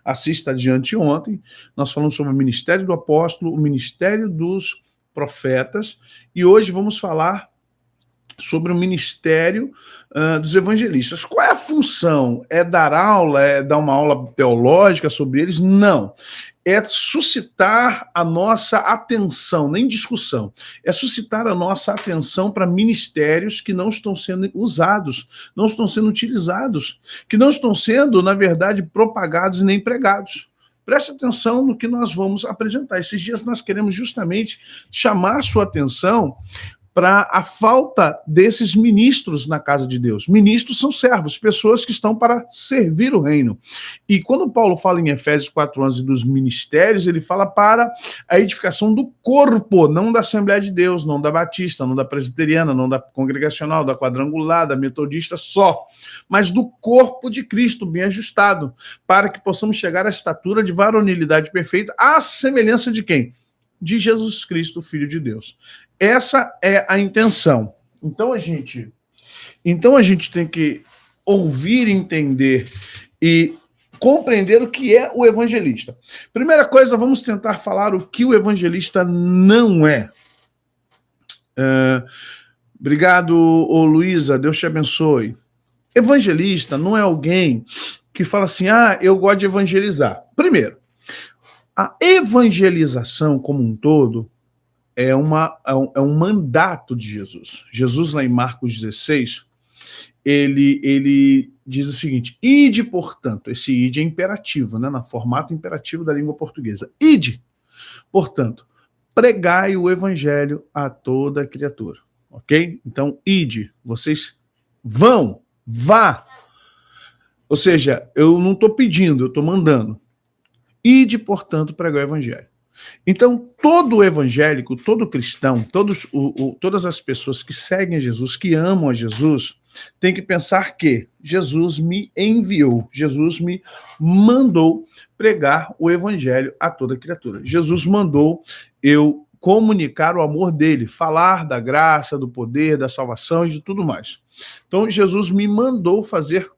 Assista adiante ontem, nós falamos sobre o ministério do apóstolo, o ministério dos profetas, e hoje vamos falar sobre o ministério dos evangelistas. Qual é a função? É dar aula? É dar uma aula teológica sobre eles? Não. É suscitar a nossa atenção, nem discussão, é suscitar a nossa atenção para ministérios que não estão sendo usados, não estão sendo utilizados, que não estão sendo, na verdade, propagados e nem pregados. Preste atenção no que nós vamos apresentar. Esses dias nós queremos justamente chamar a sua atenção para a falta desses ministros na casa de Deus. Ministros são servos, pessoas que estão para servir o reino. E quando Paulo fala em Efésios 4:11 dos ministérios, ele fala para a edificação do corpo, não da Assembleia de Deus, não da Batista, não da Presbiteriana, não da Congregacional, da Quadrangular, da Metodista só, mas do corpo de Cristo, bem ajustado, para que possamos chegar à estatura de varonilidade perfeita, à semelhança de quem? De Jesus Cristo, Filho de Deus. Essa é a intenção. Então a gente tem que ouvir, entender e compreender o que é o evangelista. Primeira coisa, vamos tentar falar o que o evangelista não é. Obrigado, Luísa, Deus te abençoe. Evangelista não é alguém que fala assim, eu gosto de evangelizar. Primeiro, a evangelização como um todo é um mandato de Jesus. Jesus, lá em Marcos 16, ele diz o seguinte, ide, portanto, esse ide é imperativo, né, no formato imperativo da língua portuguesa. Ide, portanto, pregai o evangelho a toda criatura, ok? Então, ide, vocês vão, vá. Ou seja, eu não estou pedindo, eu estou mandando. Ide, portanto, pregai o evangelho. Então, todo evangélico, todo cristão, todas as pessoas que seguem a Jesus, que amam a Jesus, tem que pensar que Jesus me enviou, Jesus me mandou pregar o evangelho a toda criatura. Jesus mandou eu comunicar o amor dele, falar da graça, do poder, da salvação e de tudo mais. Então, Jesus me mandou fazer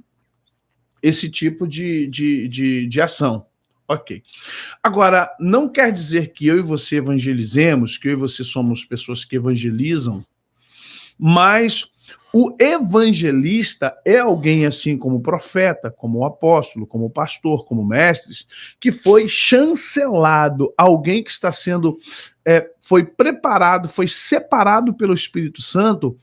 esse tipo de ação. Ok. Agora, não quer dizer que eu e você evangelizemos, que eu e você somos pessoas que evangelizam, mas o evangelista é alguém assim como profeta, como apóstolo, como pastor, como mestres, que foi chancelado, alguém que está sendo, foi preparado, foi separado pelo Espírito Santo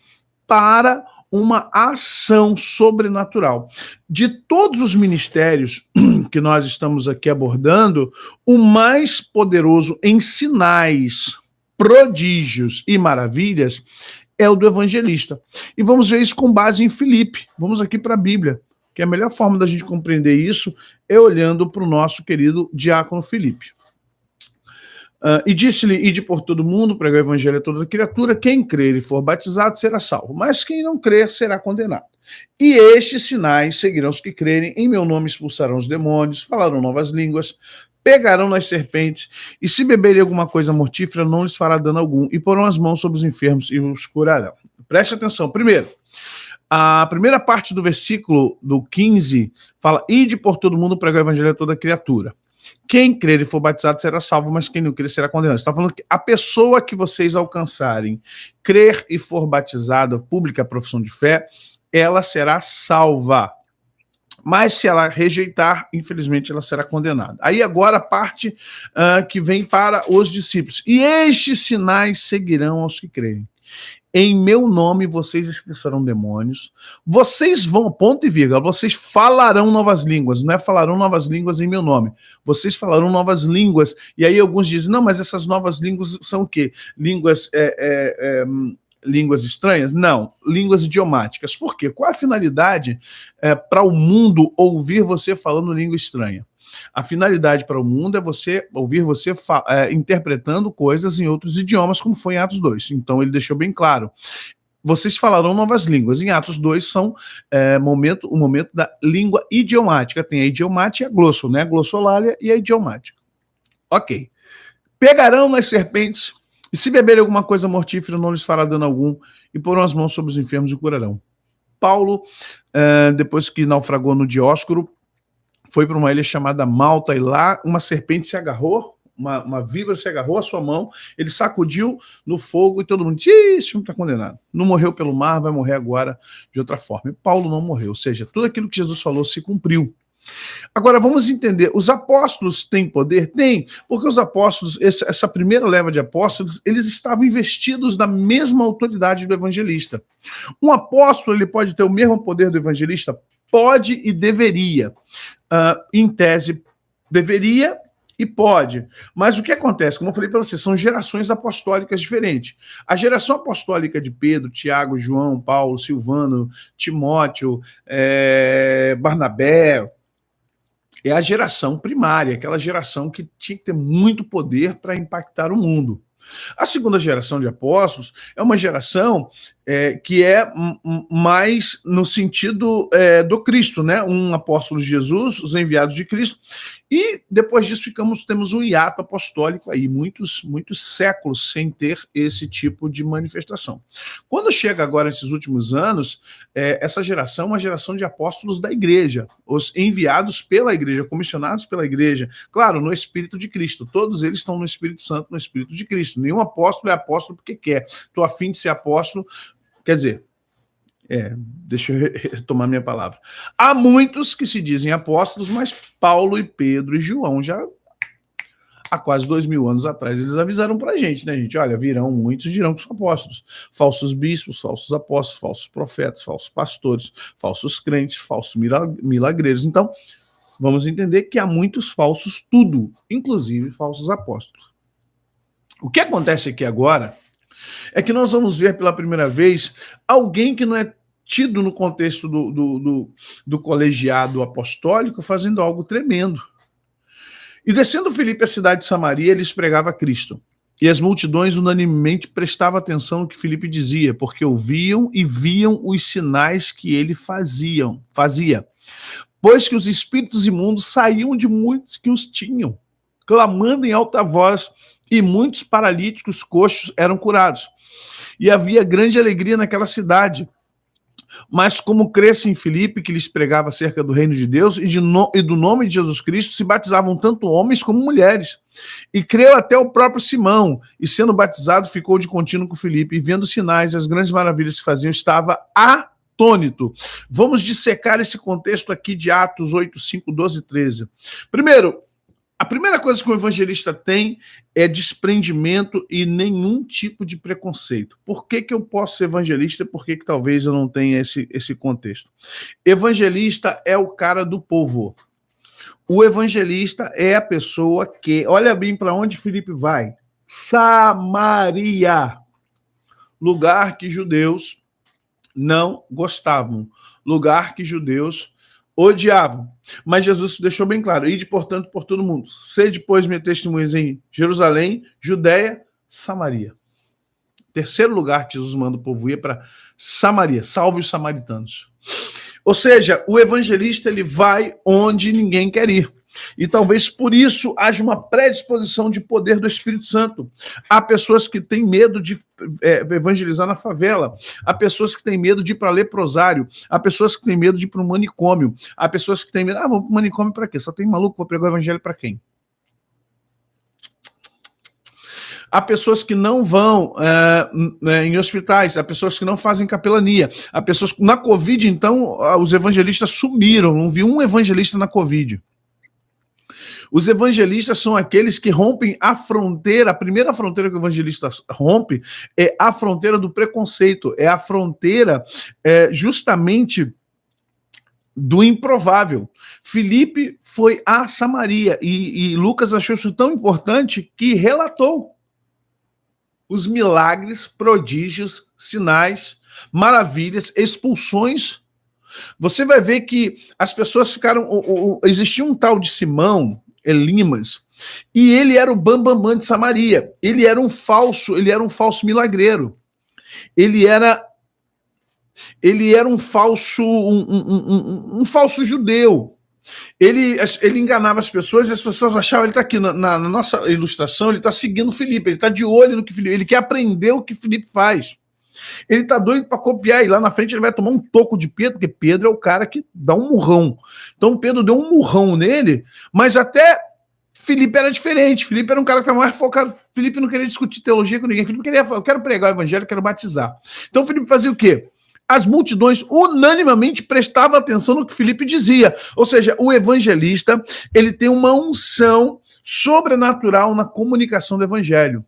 para uma ação sobrenatural. De todos os ministérios que nós estamos aqui abordando, o mais poderoso em sinais, prodígios e maravilhas é o do evangelista. E vamos ver isso com base em Filipe. Vamos aqui para a Bíblia, que a melhor forma da gente compreender isso é olhando para o nosso querido diácono Filipe. E disse-lhe, ide por todo mundo, pregar o evangelho a toda criatura, quem crer e for batizado será salvo, mas quem não crer será condenado. E estes sinais seguirão os que crerem, em meu nome expulsarão os demônios, falarão novas línguas, pegarão nas serpentes, e se beberem alguma coisa mortífera, não lhes fará dano algum, e porão as mãos sobre os enfermos e os curarão. Preste atenção. Primeiro, a primeira parte do versículo do 15 fala, ide por todo mundo, pregar o evangelho a toda criatura. Quem crer e for batizado será salvo, mas quem não crer será condenado. Está falando que a pessoa que vocês alcançarem, crer e for batizada, pública profissão de fé, ela será salva. Mas se ela rejeitar, infelizmente, ela será condenada. Aí agora a parte que vem para os discípulos. E estes sinais seguirão aos que crerem. Em meu nome vocês expulsarão demônios, vocês vão, ponto e vírgula, vocês falarão novas línguas, não é falarão novas línguas em meu nome, vocês falarão novas línguas, e aí alguns dizem, não, mas essas novas línguas são o quê? Línguas estranhas? Não, línguas idiomáticas. Por quê? Qual a finalidade para o mundo ouvir você falando língua estranha? A finalidade para o mundo é você ouvir você interpretando coisas em outros idiomas, como foi em Atos 2. Então ele deixou bem claro. Vocês falarão novas línguas. Em Atos 2 são o momento da língua idiomática. Tem a idiomática e a glosso, né? A glossolalia e a idiomática. Ok. Pegarão nas serpentes, e se beberem alguma coisa mortífera, não lhes fará dano algum, e porão as mãos sobre os enfermos e curarão. Paulo, depois que naufragou no Dióscoro, foi para uma ilha chamada Malta, e lá uma serpente se agarrou, uma víbora se agarrou à sua mão, ele sacudiu no fogo e todo mundo disse, esse homem está condenado. Não morreu pelo mar, vai morrer agora de outra forma. E Paulo não morreu, ou seja, tudo aquilo que Jesus falou se cumpriu. Agora, vamos entender, os apóstolos têm poder? Tem, porque os apóstolos, essa primeira leva de apóstolos, eles estavam investidos da mesma autoridade do evangelista. Um apóstolo, ele pode ter o mesmo poder do evangelista? Pode e deveria. Em tese, deveria e pode. Mas o que acontece? Como eu falei para você, são gerações apostólicas diferentes. A geração apostólica de Pedro, Tiago, João, Paulo, Silvano, Timóteo, Barnabé, é a geração primária, aquela geração que tinha que ter muito poder para impactar o mundo. A segunda geração de apóstolos é uma geração que é mais no sentido do Cristo, né? Um apóstolo de Jesus, os enviados de Cristo, e depois disso temos um hiato apostólico aí, muitos séculos sem ter esse tipo de manifestação. Quando chega agora esses últimos anos, essa geração é uma geração de apóstolos da igreja, os enviados pela igreja, comissionados pela igreja, claro, no Espírito de Cristo, todos eles estão no Espírito Santo, no Espírito de Cristo. Nenhum apóstolo é apóstolo porque quer. Estou a fim de ser apóstolo, quer dizer, deixa eu retomar minha palavra. Há muitos que se dizem apóstolos, mas Paulo e Pedro e João já há quase 2000 anos atrás eles avisaram para a gente, né, gente? Olha, muitos dirão que são apóstolos. Falsos bispos, falsos apóstolos, falsos profetas, falsos pastores, falsos crentes, falsos milagreiros. Então, vamos entender que há muitos falsos tudo, inclusive falsos apóstolos. O que acontece aqui agora é que nós vamos ver pela primeira vez alguém que não é tido no contexto do colegiado apostólico fazendo algo tremendo. E descendo Filipe à cidade de Samaria, ele pregava Cristo. E as multidões unanimemente prestavam atenção no que Filipe dizia, porque ouviam e viam os sinais que ele fazia. Pois que os espíritos imundos saíam de muitos que os tinham, clamando em alta voz, e muitos paralíticos coxos eram curados. E havia grande alegria naquela cidade. Mas como cresce em Filipe, que lhes pregava acerca do reino de Deus e do nome de Jesus Cristo, se batizavam tanto homens como mulheres. E creu até o próprio Simão, e sendo batizado ficou de contínuo com Filipe, e vendo os sinais e as grandes maravilhas que faziam, estava atônito. Vamos dissecar esse contexto aqui de Atos 8, 5, 12 e 13. Primeiro, a primeira coisa que o evangelista tem é desprendimento e nenhum tipo de preconceito. Por que eu posso ser evangelista e por que talvez eu não tenha esse contexto? Evangelista é o cara do povo. O evangelista é a pessoa que... Olha bem para onde Filipe vai. Samaria. Lugar que judeus não gostavam. Lugar que judeus odiavam. Mas Jesus deixou bem claro, ide, portanto, por todo mundo. Sede, pois, minhas testemunhas em Jerusalém, Judeia, Samaria. Terceiro lugar que Jesus manda o povo ir para Samaria. Salve os samaritanos. Ou seja, o evangelista ele vai onde ninguém quer ir. E talvez por isso haja uma predisposição de poder do Espírito Santo. Há pessoas que têm medo de evangelizar na favela, há pessoas que têm medo de ir para leprosário, há pessoas que têm medo de ir para um manicômio, há pessoas que têm medo, vou para o manicômio para quê? Só tem maluco, vou pregar o evangelho para quem? Há pessoas que não vão em hospitais, há pessoas que não fazem capelania, há pessoas... Na Covid, então, os evangelistas sumiram, não vi um evangelista na Covid. Os evangelistas são aqueles que rompem a fronteira. A primeira fronteira que o evangelista rompe é a fronteira do preconceito, é a fronteira justamente do improvável. Filipe foi a Samaria e Lucas achou isso tão importante que relatou os milagres, prodígios, sinais, maravilhas, expulsões. Você vai ver que as pessoas ficaram... Existia um tal de Simão Elimas, e ele era o bambambam de Samaria. Ele era um falso milagreiro. Ele era um falso judeu. Ele enganava as pessoas e as pessoas achavam, ele está aqui na nossa ilustração, ele está seguindo Filipe, ele está de olho no que Filipe, ele quer aprender o que Filipe faz. Ele tá doido para copiar, e lá na frente ele vai tomar um toco de Pedro, porque Pedro é o cara que dá um murrão. Então Pedro deu um murrão nele, mas até Felipe era diferente. Felipe era um cara que estava mais focado. Felipe não queria discutir teologia com ninguém. Felipe queria, eu quero pregar o evangelho, quero batizar. Então Felipe fazia o quê? As multidões unanimemente prestavam atenção no que Felipe dizia. Ou seja, o evangelista, ele tem uma unção sobrenatural na comunicação do evangelho.